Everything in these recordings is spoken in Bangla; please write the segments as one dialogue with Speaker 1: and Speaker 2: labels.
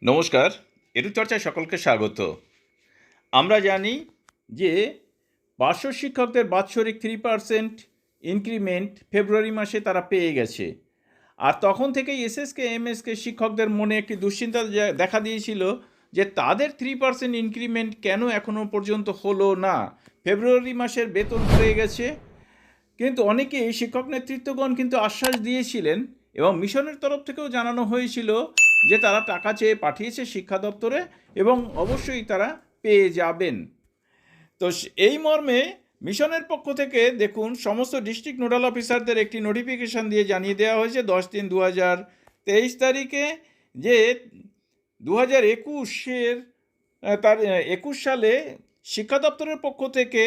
Speaker 1: নমস্কার, এডুচর্চায় সকলকে স্বাগত। আমরা জানি যে পার্শ্ব শিক্ষকদের বাৎসরিক 3% ইনক্রিমেন্ট ফেব্রুয়ারি মাসে তারা পেয়ে গেছে। আর তখন থেকেই এসএসকে এমএসকে শিক্ষকদের মনে একটি দুশ্চিন্তা দেখা দিয়েছিল যে তাদের 3% ইনক্রিমেন্ট কেন এখনও পর্যন্ত হলো না। ফেব্রুয়ারি মাসের বেতন হয়ে গেছে, কিন্তু অনেকেই শিক্ষক নেতৃত্বগণ কিন্তু আশ্বাস দিয়েছিলেন এবং মিশনের তরফ থেকেও জানানো হয়েছিল যে তারা টাকা চেয়ে পাঠিয়েছে শিক্ষা দপ্তরে এবং অবশ্যই তারা পেয়ে যাবেন। তো এই মর্মে মিশনের পক্ষ থেকে দেখুন সমস্ত ডিস্ট্রিক্ট নোডাল অফিসারদের একটি নোটিফিকেশান দিয়ে জানিয়ে দেওয়া হয়েছে 10/3/2023 তারিখে যে 2021 সালে শিক্ষা দপ্তরের পক্ষ থেকে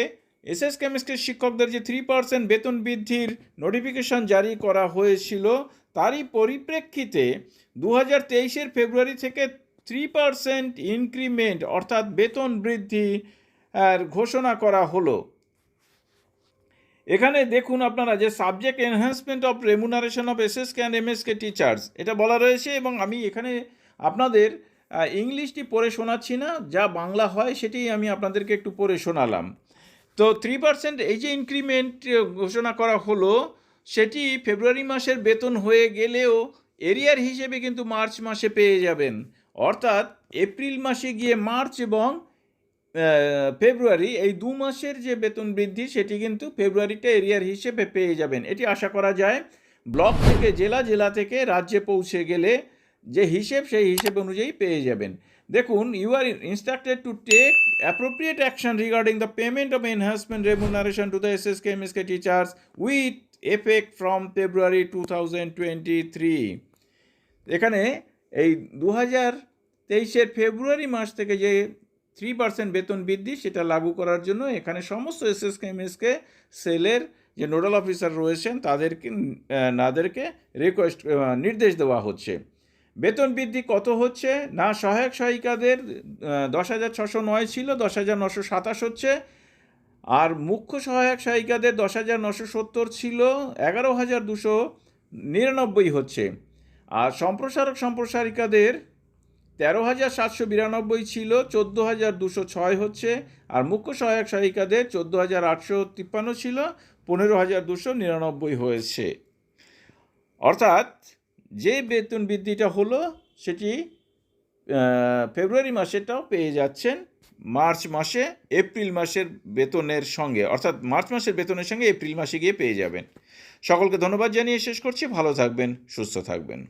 Speaker 1: Sskmsk-র শিক্ষকদের যে 3% বেতন বৃদ্ধির নোটিফিকেশান জারি করা হয়েছিল তারই পরিপ্রেক্ষিতে 2023 ফেব্রুয়ারি থেকে 3% ইনক্রিমেন্ট অর্থাৎ বেতন বৃদ্ধি ঘোষণা করা হলো। এখানে দেখুন আপনারা যে subject enhancement of remuneration of SSK and MSK teachers এটা বলা রয়েছে এবং আমি এখানে আপনাদের ইংলিশটি পড়ে শোনাচ্ছি না, যা বাংলা হয় সেটি আমি আপনাদেরকে একটু পড়ে শোনালাম। তো 3% এই যে ইনক্রিমেন্ট ঘোষণা করা হলো সেটি ফেব্রুয়ারি মাসের বেতন হয়ে গেলেও এরিয়ার হিসেবে কিন্তু মার্চ মাসে পেয়ে যাবেন, অর্থাৎ এপ্রিল মাসে গিয়ে মার্চ এবং ফেব্রুয়ারি এই 2 মাসের যে বেতন বৃদ্ধি সেটি কিন্তু ফেব্রুয়ারিটা এরিয়ার হিসেবে পেয়ে যাবেন। এটি আশা করা যায় ব্লক থেকে জেলা থেকে রাজ্যে পৌঁছে গেলে যে হিসেব সেই হিসেব অনুযায়ী পেয়ে যাবেন। দেখুন, you are instructed to take appropriate action regarding the payment of enhancement remuneration to the SSK teachers with effect from February 2023। এখানে এই 2023 ফেব্রুয়ারি মাস থেকে যে 3% বেতন বৃদ্ধি সেটা লাগু করার জন্য এখানে সমস্ত এসএসকে সেলের যে নোডাল অফিসার রয়েছেন তাদেরকে নির্দেশ দেওয়া হচ্ছে। বেতন বৃদ্ধি কত হচ্ছে না, সহায়ক সহায়িকাদের 10,609 ছিল 10,927 হচ্ছে, আর মুখ্য সহায়ক সহায়িকাদের 10,970 ছিল 11,299 হচ্ছে, আর সম্প্রসারিকাদের 13,792 ছিল 14,206 হচ্ছে, আর মুখ্য সহায়ক সহায়িকাদের 14,853 ছিল 15,299 হয়েছে। অর্থাৎ যে বেতন বৃদ্ধিটা হলো সেটি ফেব্রুয়ারি মাসেটাও পেয়ে যাচ্ছেন মার্চ মাসে এপ্রিল মাসের বেতনের সঙ্গে, অর্থাৎ মার্চ মাসের বেতনের সঙ্গে এপ্রিল মাসে গিয়ে পেয়ে যাবেন। সকলকে ধন্যবাদ জানিয়ে শেষ করছি। ভালো থাকবেন, সুস্থ থাকবেন।